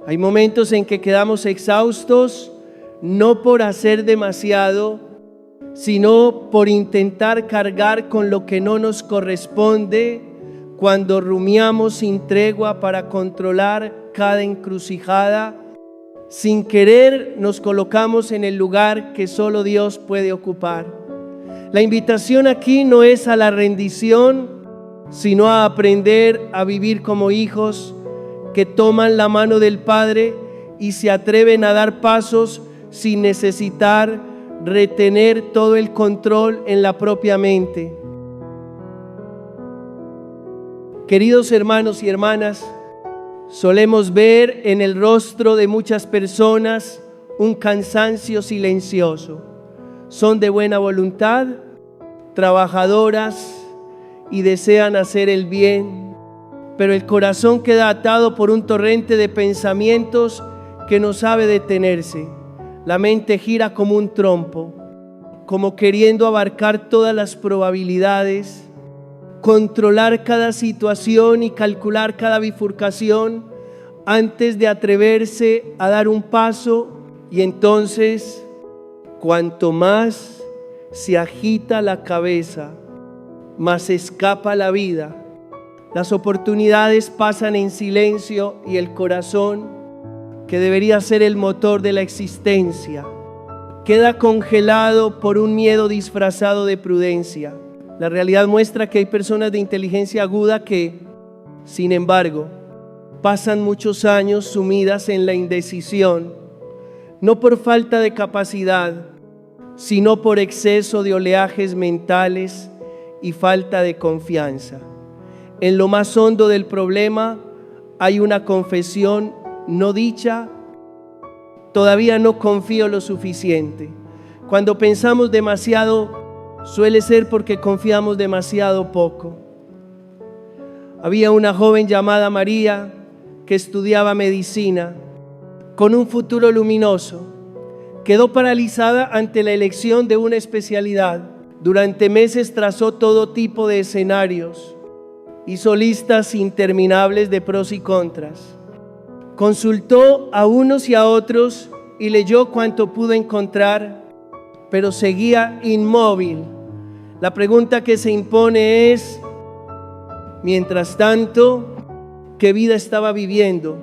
Hay momentos en que quedamos exhaustos, no por hacer demasiado, sino por intentar cargar con lo que no nos corresponde, cuando rumiamos sin tregua para controlar cada encrucijada. Sin querer nos colocamos en el lugar que solo Dios puede ocupar. La invitación aquí no es a la rendición, sino a aprender a vivir como hijos que toman la mano del Padre y se atreven a dar pasos sin necesitar retener todo el control en la propia mente. Queridos hermanos y hermanas, solemos ver en el rostro de muchas personas un cansancio silencioso. Son de buena voluntad, trabajadoras y desean hacer el bien, pero el corazón queda atado por un torrente de pensamientos que no sabe detenerse. La mente gira como un trompo, como queriendo abarcar todas las probabilidades, controlar cada situación y calcular cada bifurcación antes de atreverse a dar un paso. Y entonces, cuanto más se agita la cabeza, más escapa la vida. Las oportunidades pasan en silencio y el corazón, que debería ser el motor de la existencia, queda congelado por un miedo disfrazado de prudencia. La realidad muestra que hay personas de inteligencia aguda que, sin embargo, pasan muchos años sumidas en la indecisión, no por falta de capacidad, sino por exceso de oleajes mentales y falta de confianza. En lo más hondo del problema hay una confesión no dicha: todavía no confío lo suficiente. Cuando pensamos demasiado, suele ser porque confiamos demasiado poco. Había una joven llamada María que estudiaba medicina con un futuro luminoso. Quedó paralizada ante la elección de una especialidad. Durante meses trazó todo tipo de escenarios. Hizo listas interminables de pros y contras. Consultó a unos y a otros y leyó cuanto pudo encontrar, pero seguía inmóvil. La pregunta que se impone es, mientras tanto, ¿qué vida estaba viviendo?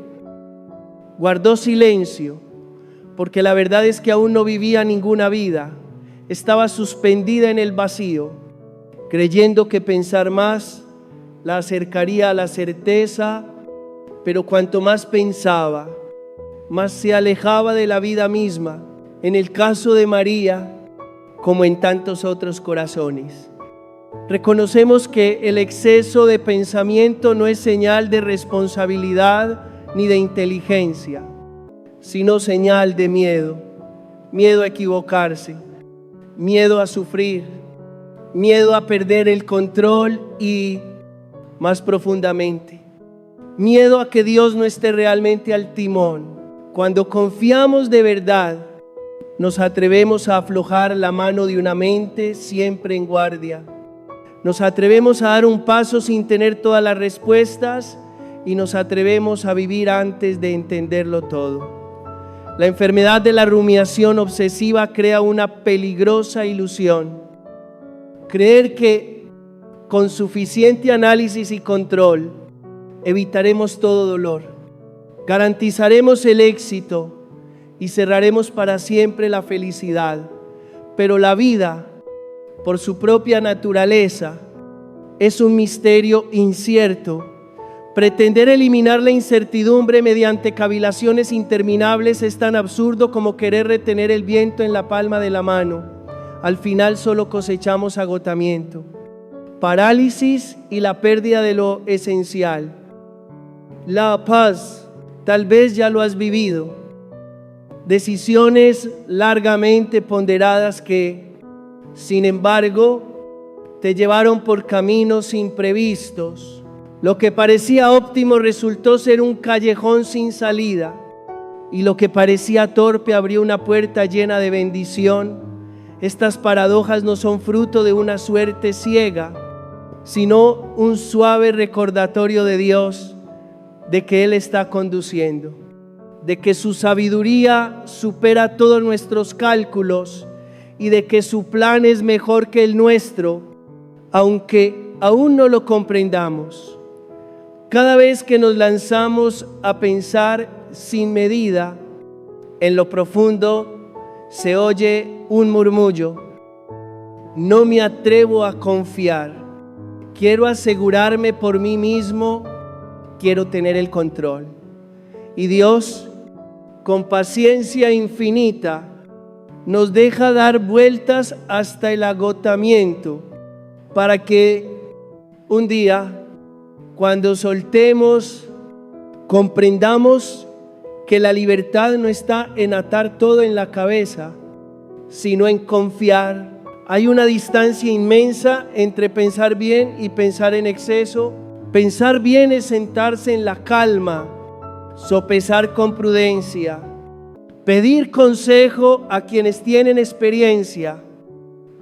Guardó silencio, porque la verdad es que aún no vivía ninguna vida. Estaba suspendida en el vacío, creyendo que pensar más la acercaría a la certeza, pero cuanto más pensaba, más se alejaba de la vida misma. En el caso de María, como en tantos otros corazones, reconocemos que el exceso de pensamiento no es señal de responsabilidad ni de inteligencia, sino señal de miedo. Miedo a equivocarse, miedo a sufrir, miedo a perder el control y, más profundamente, miedo a que Dios no esté realmente al timón. Cuando confiamos de verdad, nos atrevemos a aflojar la mano de una mente siempre en guardia. Nos atrevemos a dar un paso sin tener todas las respuestas y nos atrevemos a vivir antes de entenderlo todo. La enfermedad de la rumiación obsesiva crea una peligrosa ilusión. Creer que con suficiente análisis y control evitaremos todo dolor, garantizaremos el éxito y cerraremos para siempre la felicidad. Pero la vida, por su propia naturaleza, es un misterio incierto. Pretender eliminar la incertidumbre mediante cavilaciones interminables es tan absurdo como querer retener el viento en la palma de la mano. Al final solo cosechamos agotamiento, parálisis y la pérdida de lo esencial. La paz, tal vez ya lo has vivido. Decisiones largamente ponderadas que, sin embargo, te llevaron por caminos imprevistos. Lo que parecía óptimo resultó ser un callejón sin salida, y lo que parecía torpe abrió una puerta llena de bendición. Estas paradojas no son fruto de una suerte ciega, sino un suave recordatorio de Dios de que Él está conduciendo. de que su sabiduría supera todos nuestros cálculos y de que su plan es mejor que el nuestro, aunque aún no lo comprendamos. Cada vez que nos lanzamos a pensar sin medida, en lo profundo se oye un murmullo: no me atrevo a confiar, quiero asegurarme por mí mismo, quiero tener el control. Y Dios, con paciencia infinita, nos deja dar vueltas hasta el agotamiento, para que un día, cuando soltemos, comprendamos que la libertad no está en atar todo en la cabeza, sino en confiar. Hay una distancia inmensa entre pensar bien y pensar en exceso. Pensar bien es sentarse en la calma, sopesar con prudencia, pedir consejo a quienes tienen experiencia,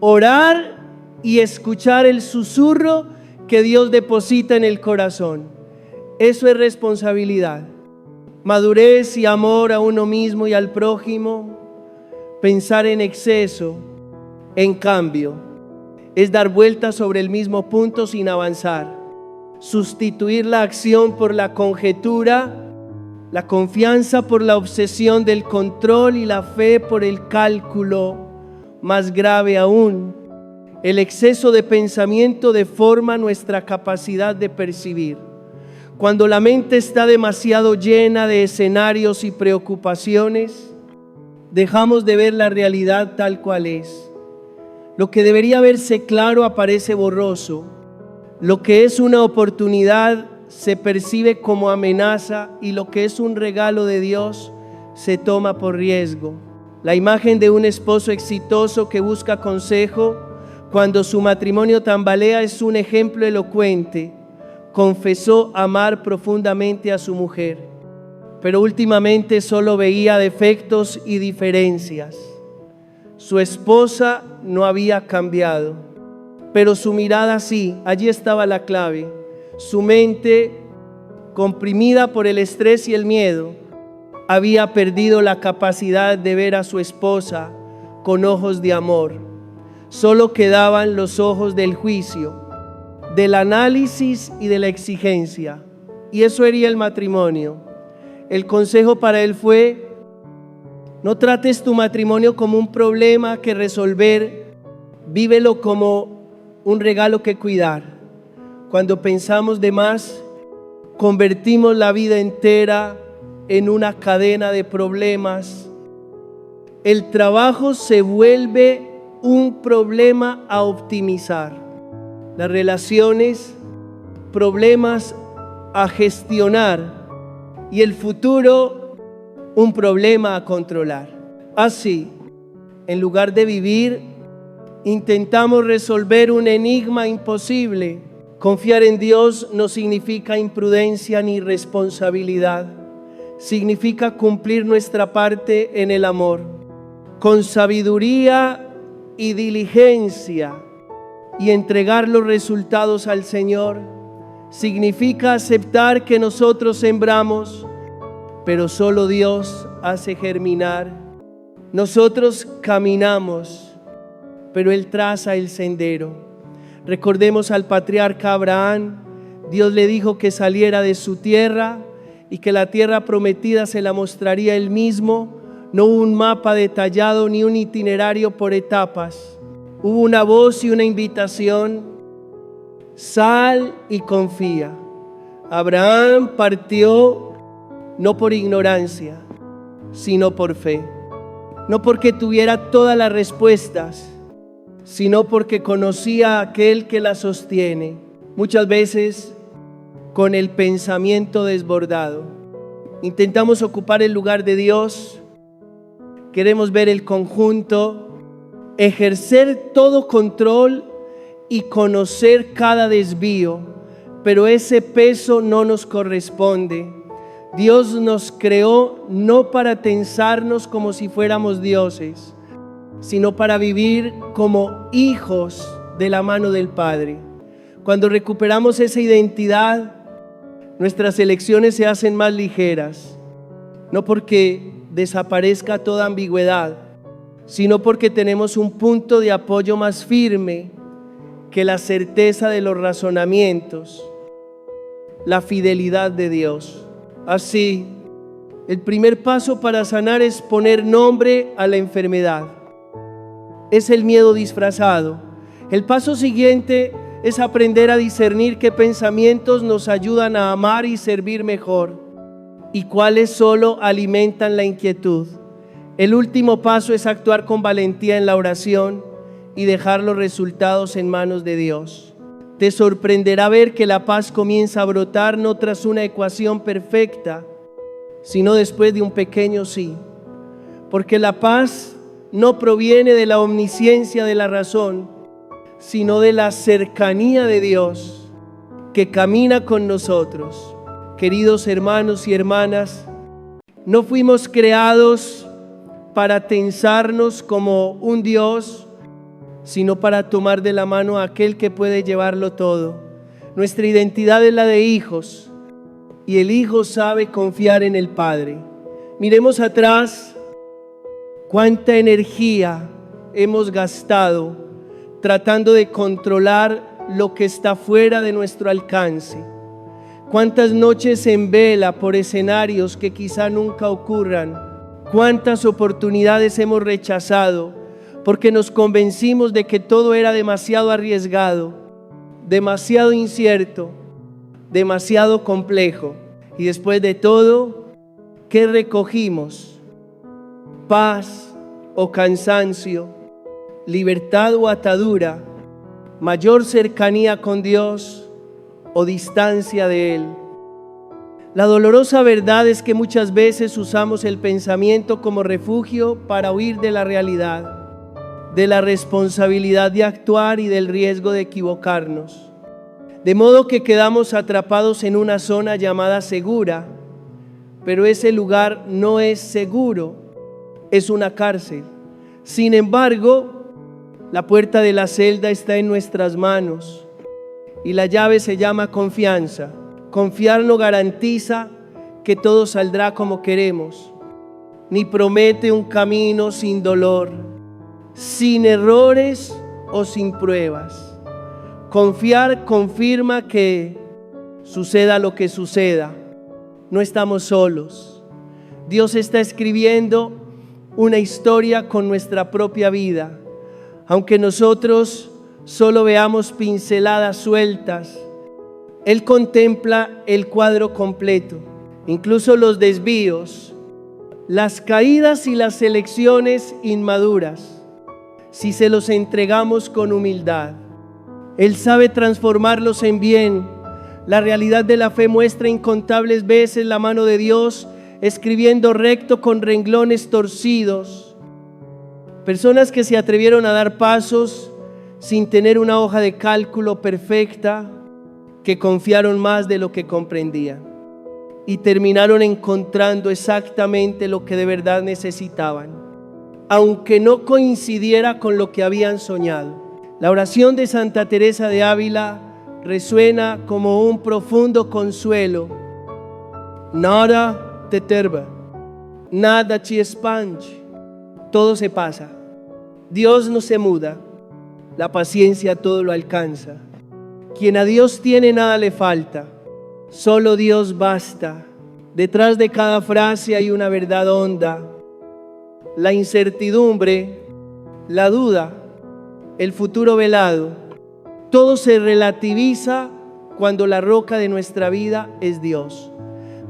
orar y escuchar el susurro que Dios deposita en el corazón. Eso es responsabilidad. Madurez y amor a uno mismo y al prójimo. Pensar en exceso, en cambio, es dar vueltas sobre el mismo punto sin avanzar. Sustituir la acción por la conjetura, la confianza por la obsesión del control y la fe por el cálculo. Más grave aún, el exceso de pensamiento deforma nuestra capacidad de percibir. Cuando la mente está demasiado llena de escenarios y preocupaciones, dejamos de ver la realidad tal cual es. Lo que debería verse claro aparece borroso. Lo que es una oportunidad se percibe como amenaza y lo que es un regalo de Dios se toma por riesgo. La imagen de un esposo exitoso que busca consejo cuando su matrimonio tambalea es un ejemplo elocuente. Confesó amar profundamente a su mujer, pero últimamente solo veía defectos y diferencias. Su esposa no había cambiado, pero su mirada sí. Allí estaba la clave. Su mente, comprimida por el estrés y el miedo, había perdido la capacidad de ver a su esposa con ojos de amor. Solo quedaban los ojos del juicio, del análisis y de la exigencia. Y eso hería el matrimonio. El consejo para él fue: no trates tu matrimonio como un problema que resolver, vívelo como un regalo que cuidar. Cuando pensamos de más, convertimos la vida entera en una cadena de problemas. El trabajo se vuelve un problema a optimizar. Las relaciones, problemas a gestionar, y el futuro, un problema a controlar. Así, en lugar de vivir, intentamos resolver un enigma imposible. Confiar en Dios no significa imprudencia ni irresponsabilidad. Significa cumplir nuestra parte en el amor, con sabiduría y diligencia, y entregar los resultados al Señor. Significa aceptar que nosotros sembramos, pero solo Dios hace germinar. Nosotros caminamos, pero Él traza el sendero. Recordemos al patriarca Abraham. Dios le dijo que saliera de su tierra y que la tierra prometida se la mostraría Él mismo. No hubo un mapa detallado ni un itinerario por etapas. Hubo una voz y una invitación: sal y confía. Abraham partió no por ignorancia, sino por fe. No porque tuviera todas las respuestas, sino porque conocía a aquel que la sostiene. Muchas veces, con el pensamiento desbordado, intentamos ocupar el lugar de Dios. Queremos ver el conjunto, ejercer todo control y conocer cada desvío, pero ese peso no nos corresponde. Dios nos creó no para tensarnos como si fuéramos dioses, sino para vivir como hijos de la mano del Padre. Cuando recuperamos esa identidad, nuestras elecciones se hacen más ligeras. no porque desaparezca toda ambigüedad, sino porque tenemos un punto de apoyo más firme que la certeza de los razonamientos, la fidelidad de Dios. Así, el primer paso para sanar es poner nombre a la enfermedad. Es el miedo disfrazado. El paso siguiente es aprender a discernir qué pensamientos nos ayudan a amar y servir mejor y cuáles solo alimentan la inquietud. El último paso es actuar con valentía en la oración y dejar los resultados en manos de Dios. Te sorprenderá ver que la paz comienza a brotar no tras una ecuación perfecta, sino después de un pequeño sí. Porque la paz no proviene de la omnisciencia de la razón, sino de la cercanía de Dios que camina con nosotros. Queridos hermanos y hermanas, no fuimos creados para tensarnos como un Dios, sino para tomar de la mano a aquel que puede llevarlo todo. Nuestra identidad es la de hijos, y el Hijo sabe confiar en el Padre. Miremos atrás cuánta energía hemos gastado tratando de controlar lo que está fuera de nuestro alcance. Cuántas noches en vela por escenarios que quizá nunca ocurran. Cuántas oportunidades hemos rechazado porque nos convencimos de que todo era demasiado arriesgado, demasiado incierto, demasiado complejo. Y después de todo, ¿qué recogimos? Paz o cansancio, libertad o atadura, mayor cercanía con Dios o distancia de Él. La dolorosa verdad es que muchas veces usamos el pensamiento como refugio para huir de la realidad, de la responsabilidad de actuar y del riesgo de equivocarnos. De modo que quedamos atrapados en una zona llamada segura, pero ese lugar no es seguro, es una cárcel. Sin embargo, la puerta de la celda está en nuestras manos y la llave se llama confianza. Confiar no garantiza que todo saldrá como queremos, ni promete un camino sin dolor, sin errores o sin pruebas. Confiar confirma que suceda lo que suceda, no estamos solos. Dios está escribiendo una historia con nuestra propia vida, aunque nosotros solo veamos pinceladas sueltas. Él contempla el cuadro completo, incluso los desvíos, las caídas y las elecciones inmaduras, si se los entregamos con humildad. Él sabe transformarlos en bien. La realidad de la fe muestra incontables veces la mano de Dios escribiendo recto con renglones torcidos. Personas que se atrevieron a dar pasos sin tener una hoja de cálculo perfecta, que confiaron más de lo que comprendían y terminaron encontrando exactamente lo que de verdad necesitaban, aunque no coincidiera con lo que habían soñado. La oración de Santa Teresa de Ávila resuena como un profundo consuelo. Nada te turba, nada te espante. Todo se pasa. Dios no se muda. La paciencia todo lo alcanza. Quien a Dios tiene nada le falta. Solo Dios basta. Detrás de cada frase hay una verdad honda. La incertidumbre, la duda, el futuro velado, todo se relativiza cuando la roca de nuestra vida es Dios.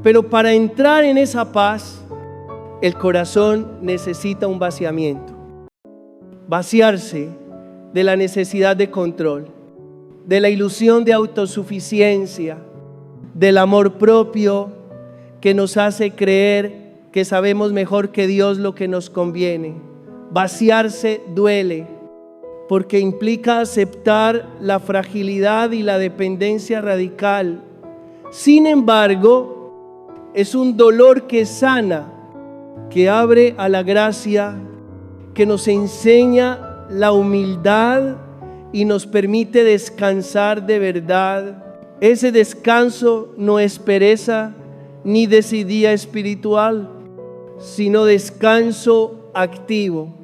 Pero para entrar en esa paz, el corazón necesita un vaciamiento. Vaciarse de la necesidad de control, de la ilusión de autosuficiencia, del amor propio que nos hace creer que sabemos mejor que Dios lo que nos conviene. Vaciarse duele, porque implica aceptar la fragilidad y la dependencia radical. Sin embargo, es un dolor que sana, que abre a la gracia, que nos enseña la humildad y nos permite descansar de verdad. Ese descanso no es pereza ni desidia espiritual, sino descanso activo.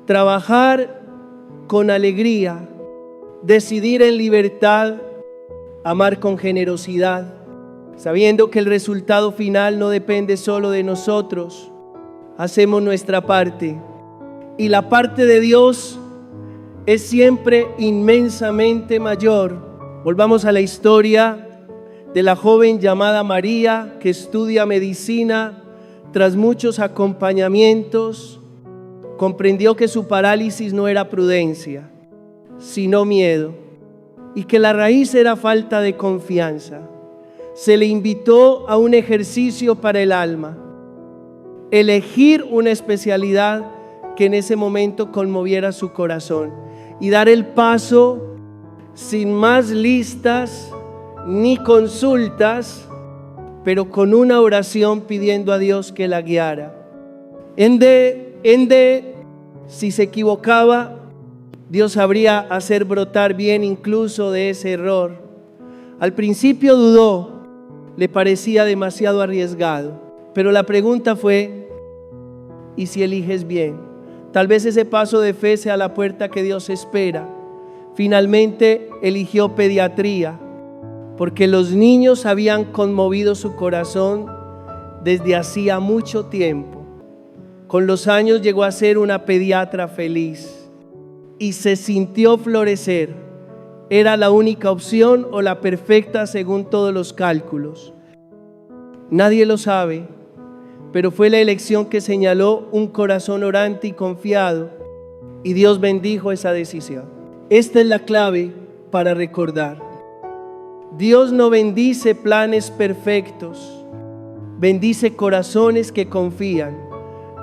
Trabajar con alegría, decidir en libertad, amar con generosidad, sabiendo que el resultado final no depende solo de nosotros. Hacemos nuestra parte y la parte de Dios es siempre inmensamente mayor. Volvamos a la historia de la joven llamada María, que estudia medicina. Tras muchos acompañamientos, comprendió que su parálisis no era prudencia, sino miedo, y que la raíz era falta de confianza. Se le invitó a un ejercicio para el alma, elegir una especialidad que en ese momento conmoviera su corazón y dar el paso sin más listas ni consultas, pero con una oración pidiendo a Dios que la guiara. Si se equivocaba, Dios sabría hacer brotar bien incluso de ese error. Al principio dudó, le parecía demasiado arriesgado, pero la pregunta fue: ¿y si eliges bien? Tal vez ese paso de fe sea la puerta que Dios espera. Finalmente eligió pediatría, porque los niños habían conmovido su corazón desde hacía mucho tiempo. Con los años llegó a ser una pediatra feliz y se sintió florecer. Era la única opción o la perfecta según todos los cálculos. Nadie lo sabe, pero fue la elección que señaló un corazón orante y confiado, y Dios bendijo esa decisión. Esta es la clave para recordar: Dios no bendice planes perfectos, bendice corazones que confían.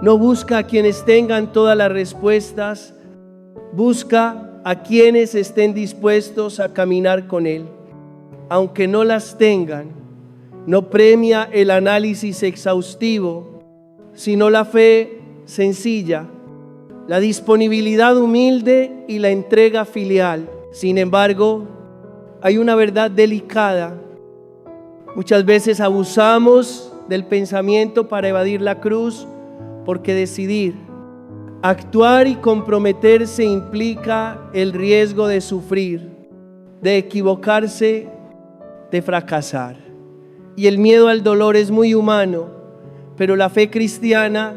No busca a quienes tengan todas las respuestas, busca a quienes estén dispuestos a caminar con Él, aunque no las tengan. No premia el análisis exhaustivo, sino la fe sencilla, la disponibilidad humilde y la entrega filial. Sin embargo, hay una verdad delicada. Muchas veces abusamos del pensamiento para evadir la cruz, porque decidir, actuar y comprometerse implica el riesgo de sufrir, de equivocarse, de fracasar. Y el miedo al dolor es muy humano, pero la fe cristiana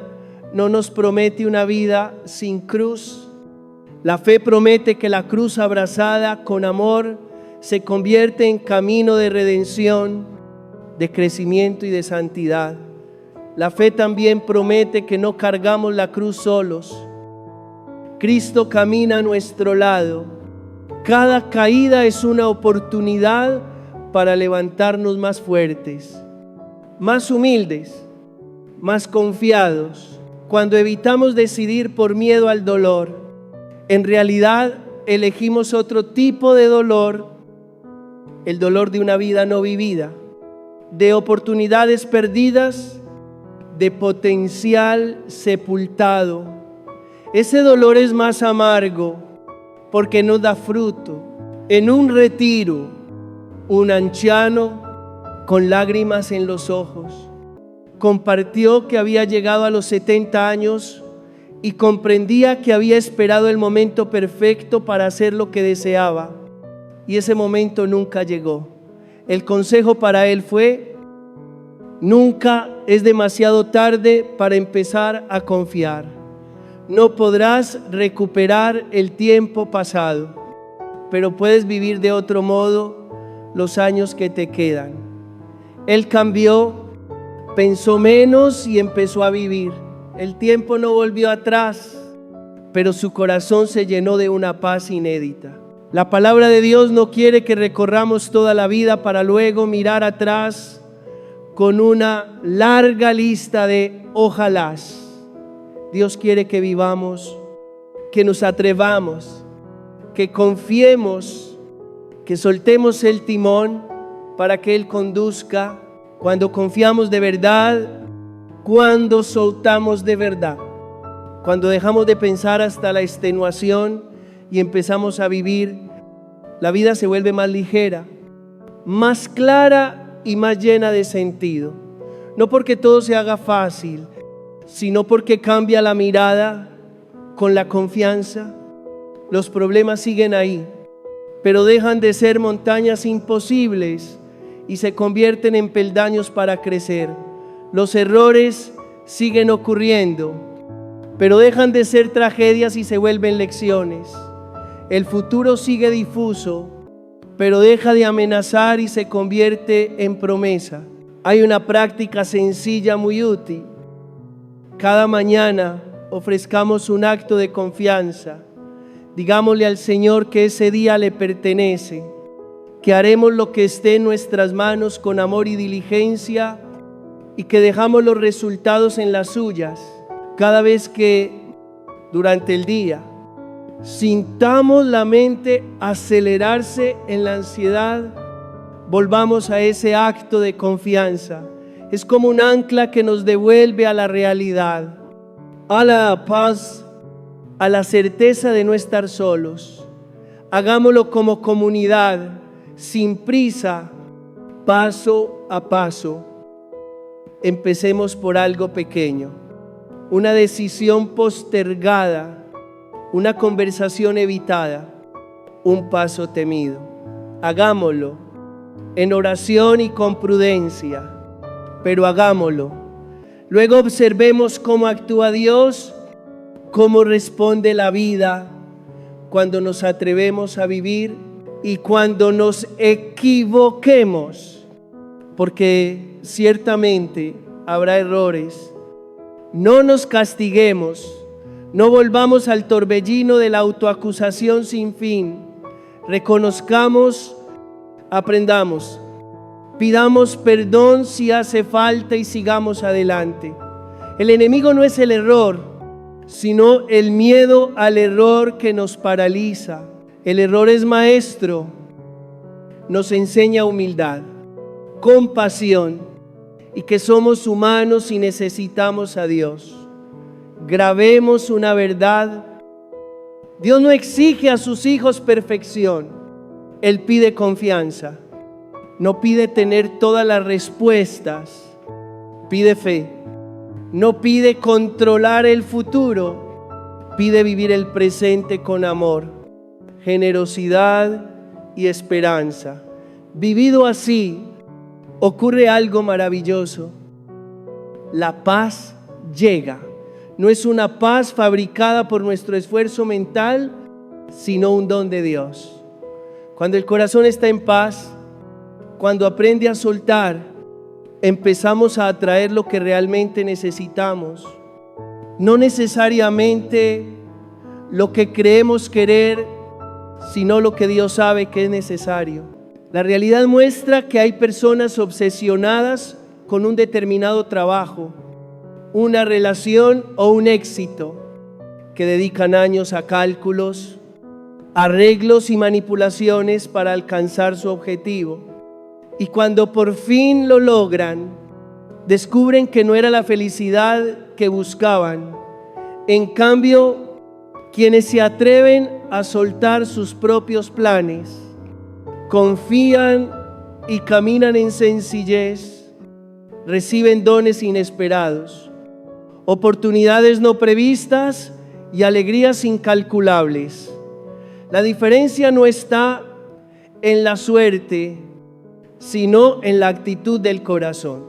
no nos promete una vida sin cruz. La fe promete que la cruz abrazada con amor se convierte en camino de redención, de crecimiento y de santidad. La fe también promete que no cargamos la cruz solos. Cristo camina a nuestro lado. Cada caída es una oportunidad para levantarnos más fuertes, más humildes, más confiados. Cuando evitamos decidir por miedo al dolor, en realidad elegimos otro tipo de dolor, el dolor de una vida no vivida, de oportunidades perdidas, de potencial sepultado. Ese dolor es más amargo porque no da fruto. En un retiro, un anciano con lágrimas en los ojos compartió que había llegado a los 70 años y comprendía que había esperado el momento perfecto para hacer lo que deseaba, y ese momento nunca llegó. El consejo para él fue: nunca es demasiado tarde para empezar a confiar. No podrás recuperar el tiempo pasado, pero puedes vivir de otro modo los años que te quedan. Él cambió, pensó menos y empezó a vivir. El tiempo no volvió atrás, pero su corazón se llenó de una paz inédita. La palabra de Dios no quiere que recorramos toda la vida para luego mirar atrás con una larga lista de ojalás. Dios quiere que vivamos, que nos atrevamos, que confiemos, que soltemos el timón para que Él conduzca. Cuando confiamos de verdad, cuando soltamos de verdad, cuando dejamos de pensar hasta la extenuación y empezamos a vivir, la vida se vuelve más ligera, más clara y más llena de sentido. No porque todo se haga fácil, sino porque cambia la mirada con la confianza. Los problemas siguen ahí, pero dejan de ser montañas imposibles y se convierten en peldaños para crecer. Los errores siguen ocurriendo, pero dejan de ser tragedias y se vuelven lecciones. El futuro sigue difuso, pero deja de amenazar y se convierte en promesa. Hay una práctica sencilla muy útil. Cada mañana ofrezcamos un acto de confianza. Digámosle al Señor que ese día le pertenece, que haremos lo que esté en nuestras manos con amor y diligencia y que dejamos los resultados en las suyas. Cada vez que durante el día sintamos la mente acelerarse en la ansiedad, volvamos a ese acto de confianza. Es como un ancla que nos devuelve a la realidad, a la paz, a la certeza de no estar solos. Hagámoslo como comunidad, sin prisa, paso a paso. Empecemos por algo pequeño, una decisión postergada, una conversación evitada, un paso temido. Hagámoslo en oración y con prudencia, pero hagámoslo. Luego observemos cómo actúa Dios, cómo responde la vida cuando nos atrevemos a vivir y cuando nos equivoquemos, porque ciertamente habrá errores. No nos castiguemos, no volvamos al torbellino de la autoacusación sin fin. Reconozcamos, aprendamos, pidamos perdón si hace falta y sigamos adelante. El enemigo no es el error, sino el miedo al error que nos paraliza. El error es maestro, nos enseña humildad, compasión y que somos humanos y necesitamos a Dios. Grabemos una verdad. Dios no exige a sus hijos perfección, Él pide confianza. No pide tener todas las respuestas, pide fe. No pide controlar el futuro, pide vivir el presente con amor, generosidad y esperanza. Vivido así, ocurre algo maravilloso. La paz llega. No es una paz fabricada por nuestro esfuerzo mental, sino un don de Dios. Cuando el corazón está en paz, cuando aprende a soltar, empezamos a atraer lo que realmente necesitamos. No necesariamente lo que creemos querer, sino lo que Dios sabe que es necesario. La realidad muestra que hay personas obsesionadas con un determinado trabajo, una relación o un éxito, que dedican años a cálculos, arreglos y manipulaciones para alcanzar su objetivo. Y cuando por fin lo logran, descubren que no era la felicidad que buscaban. En cambio, quienes se atreven a soltar sus propios planes, confían y caminan en sencillez, reciben dones inesperados, oportunidades no previstas y alegrías incalculables. La diferencia no está en la suerte, sino en la actitud del corazón.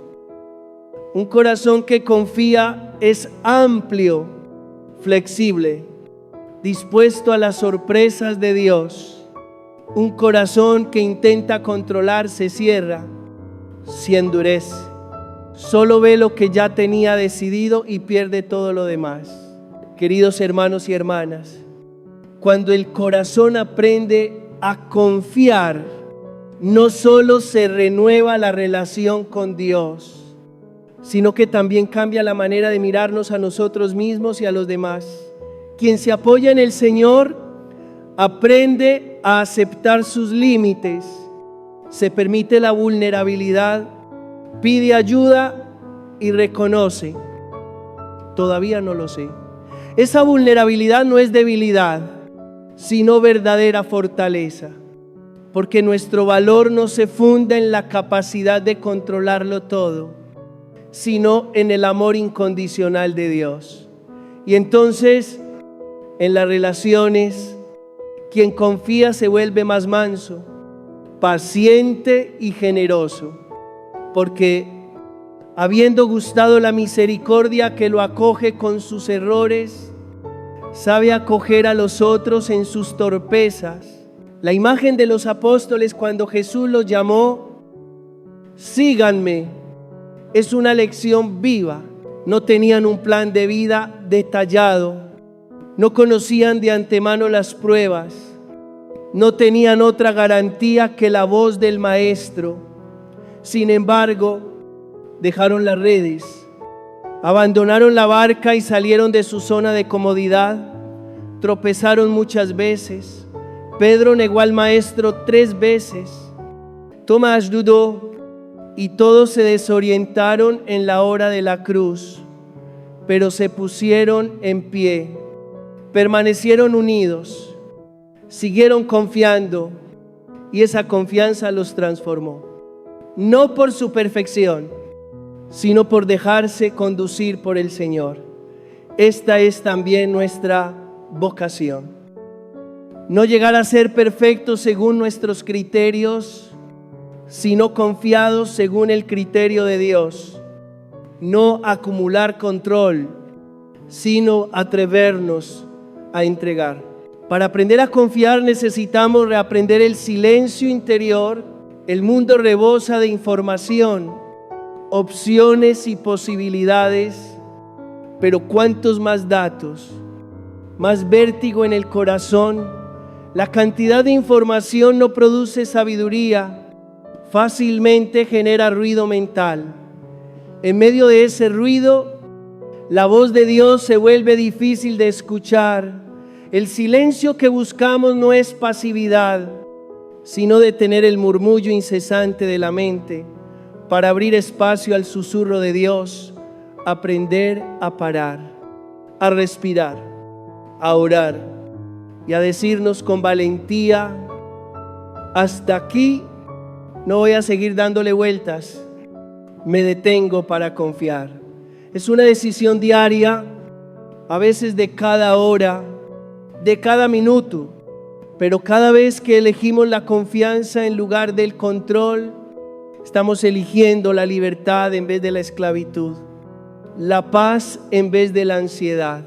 Un corazón que confía es amplio, flexible, dispuesto a las sorpresas de Dios. Un corazón que intenta controlar se cierra, se endurece. Solo ve lo que ya tenía decidido y pierde todo lo demás. Queridos hermanos y hermanas, cuando el corazón aprende a confiar, no solo se renueva la relación con Dios, sino que también cambia la manera de mirarnos a nosotros mismos y a los demás. Quien se apoya en el Señor aprende a aceptar sus límites, se permite la vulnerabilidad, pide ayuda y reconoce: todavía no lo sé. Esa vulnerabilidad no es debilidad, sino verdadera fortaleza, porque nuestro valor no se funda en la capacidad de controlarlo todo, sino en el amor incondicional de Dios. Y entonces, en las relaciones, quien confía se vuelve más manso, paciente y generoso, porque habiendo gustado la misericordia que lo acoge con sus errores, sabe acoger a los otros en sus torpezas. La imagen de los apóstoles cuando Jesús los llamó, síganme, es una lección viva. No tenían un plan de vida detallado, no conocían de antemano las pruebas, no tenían otra garantía que la voz del Maestro. Sin embargo, dejaron las redes, abandonaron la barca y salieron de su zona de comodidad. Tropezaron muchas veces. Pedro negó al Maestro 3 veces. Tomás dudó y todos se desorientaron en la hora de la cruz, pero se pusieron en pie, permanecieron unidos, siguieron confiando y esa confianza los transformó. No por su perfección, sino por dejarse conducir por el Señor. Esta es también nuestra vocación. No llegar a ser perfectos según nuestros criterios, sino confiados según el criterio de Dios. No acumular control, sino atrevernos a entregar. Para aprender a confiar necesitamos reaprender el silencio interior. El mundo rebosa de información, opciones y posibilidades, pero cuántos más datos, más vértigo en el corazón. La cantidad de información no produce sabiduría, fácilmente genera ruido mental. En medio de ese ruido, la voz de Dios se vuelve difícil de escuchar. El silencio que buscamos no es pasividad, sino detener el murmullo incesante de la mente para abrir espacio al susurro de Dios, aprender a parar, a respirar, a orar y a decirnos con valentía: hasta aquí, no voy a seguir dándole vueltas, me detengo para confiar. Es una decisión diaria, a veces de cada hora, de cada minuto, pero cada vez que elegimos la confianza en lugar del control, estamos eligiendo la libertad en vez de la esclavitud, la paz en vez de la ansiedad,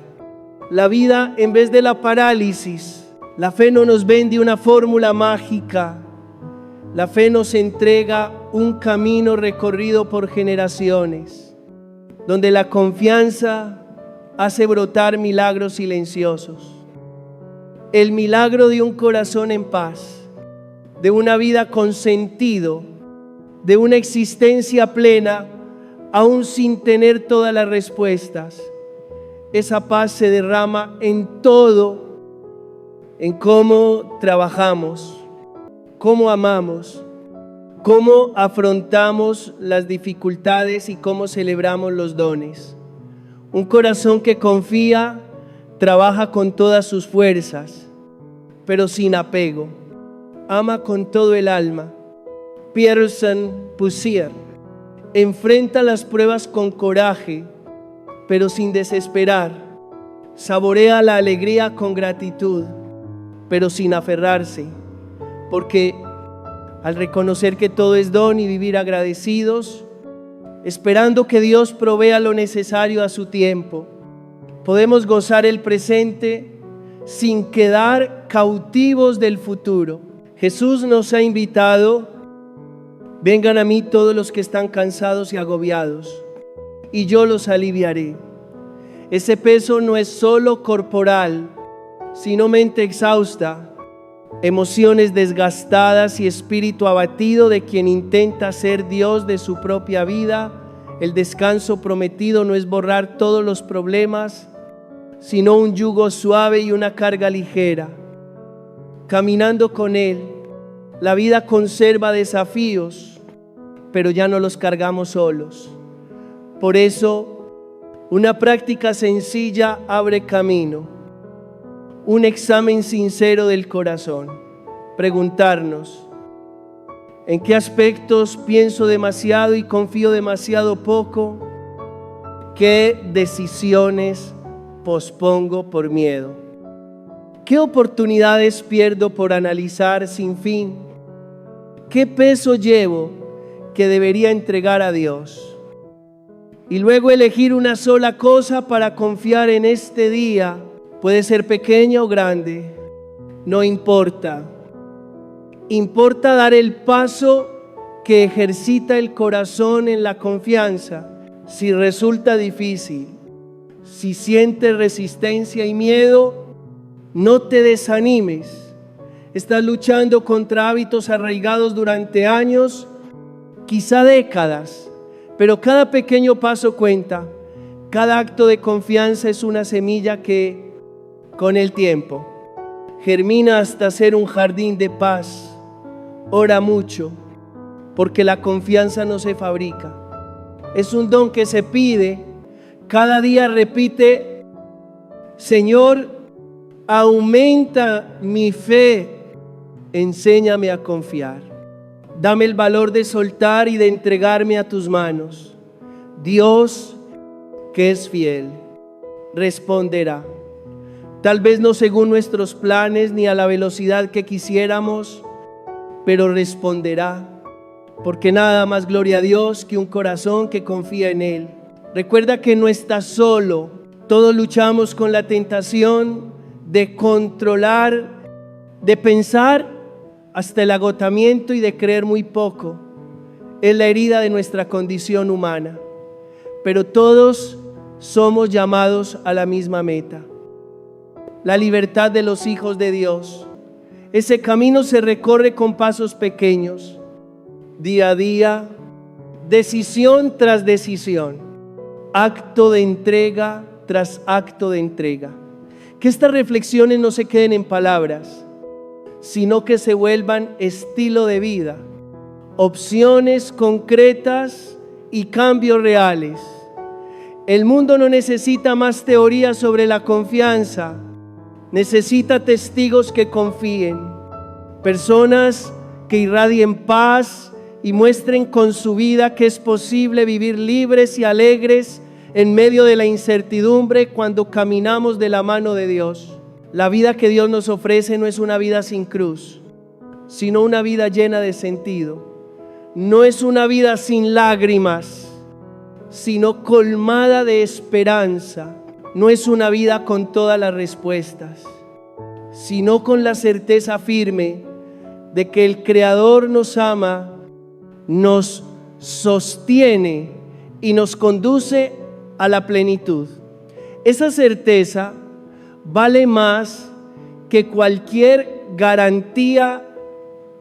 la vida en vez de la parálisis. La fe no nos vende una fórmula mágica. La fe nos entrega un camino recorrido por generaciones, donde la confianza hace brotar milagros silenciosos. El milagro de un corazón en paz, de una vida con sentido, de una existencia plena, aún sin tener todas las respuestas. Esa paz se derrama en todo, en cómo trabajamos, cómo amamos, cómo afrontamos las dificultades y cómo celebramos los dones. Un corazón que confía trabaja con todas sus fuerzas, pero sin apego. Ama con todo el alma. Pierson Pusier enfrenta las pruebas con coraje, pero sin desesperar. Saborea la alegría con gratitud, pero sin aferrarse, porque al reconocer que todo es don y vivir agradecidos, esperando que Dios provea lo necesario a su tiempo, podemos gozar el presente sin quedar cautivos del futuro. Jesús nos ha invitado: vengan a mí todos los que están cansados y agobiados, y yo los aliviaré. Ese peso no es solo corporal, sino mente exhausta, emociones desgastadas y espíritu abatido de quien intenta ser Dios de su propia vida. El descanso prometido no es borrar todos los problemas, sino un yugo suave y una carga ligera. Caminando con Él, la vida conserva desafíos, pero ya no los cargamos solos. Por eso, una práctica sencilla abre camino. Un examen sincero del corazón. Preguntarnos: ¿en qué aspectos pienso demasiado y confío demasiado poco? ¿Qué decisiones pospongo por miedo? ¿Qué oportunidades pierdo por analizar sin fin? ¿Qué peso llevo que debería entregar a Dios? Y luego elegir una sola cosa para confiar en este día. Puede ser pequeña o grande, no importa. Importa dar el paso que ejercita el corazón en la confianza. Si resulta difícil, si sientes resistencia y miedo, no te desanimes. Estás luchando contra hábitos arraigados durante años, quizá décadas, pero cada pequeño paso cuenta. Cada acto de confianza es una semilla que, con el tiempo, germina hasta ser un jardín de paz. Ora mucho, porque la confianza no se fabrica. Es un don que se pide. Cada día repite: Señor, aumenta mi fe, enséñame a confiar. Dame el valor de soltar y de entregarme a tus manos. Dios, que es fiel, responderá. Tal vez no según nuestros planes ni a la velocidad que quisiéramos, pero responderá. Porque nada más gloria a Dios que un corazón que confía en Él. Recuerda que no estás solo. Todos luchamos con la tentación de controlar, de pensar hasta el agotamiento y de creer muy poco. Es la herida de nuestra condición humana. Pero todos somos llamados a la misma meta: la libertad de los hijos de Dios. Ese camino se recorre con pasos pequeños, día a día, decisión tras decisión, acto de entrega tras acto de entrega. Que estas reflexiones no se queden en palabras, sino que se vuelvan estilo de vida, opciones concretas y cambios reales. El mundo no necesita más teorías sobre la confianza, necesita testigos que confíen, personas que irradien paz y muestren con su vida que es posible vivir libres y alegres en medio de la incertidumbre cuando caminamos de la mano de Dios. La vida que Dios nos ofrece no es una vida sin cruz, sino una vida llena de sentido. No es una vida sin lágrimas, sino colmada de esperanza. No es una vida con todas las respuestas, sino con la certeza firme de que el Creador nos ama, nos sostiene y nos conduce a la plenitud. Esa certeza vale más que cualquier garantía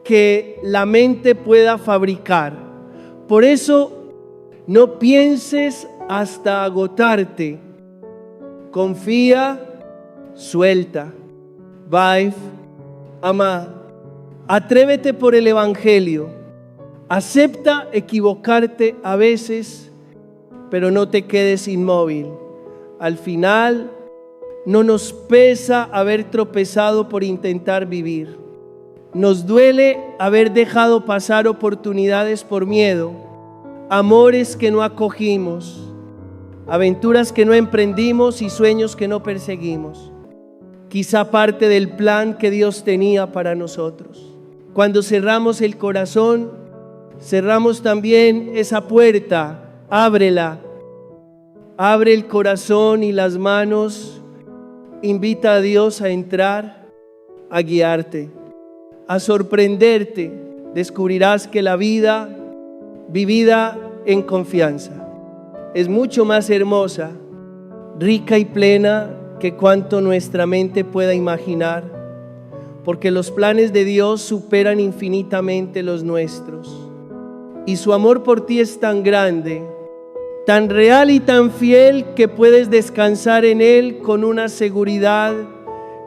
que la mente pueda fabricar. Por eso, no pienses hasta agotarte. Confía, suelta. Vive, ama. Atrévete por el Evangelio. Acepta equivocarte a veces, pero no te quedes inmóvil. Al final, no nos pesa haber tropezado por intentar vivir. Nos duele haber dejado pasar oportunidades por miedo, amores que no acogimos, aventuras que no emprendimos y sueños que no perseguimos. Quizá parte del plan que Dios tenía para nosotros. Cuando cerramos el corazón, cerramos también esa puerta. Ábrela. Abre el corazón y las manos. Invita a Dios a entrar, a guiarte, a sorprenderte. Descubrirás que la vida vivida en confianza es mucho más hermosa, rica y plena que cuanto nuestra mente pueda imaginar, porque los planes de Dios superan infinitamente los nuestros. Y su amor por ti es tan grande, tan real y tan fiel que puedes descansar en Él con una seguridad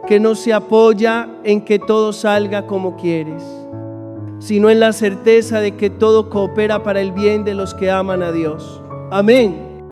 que no se apoya en que todo salga como quieres, sino en la certeza de que todo coopera para el bien de los que aman a Dios. Amén.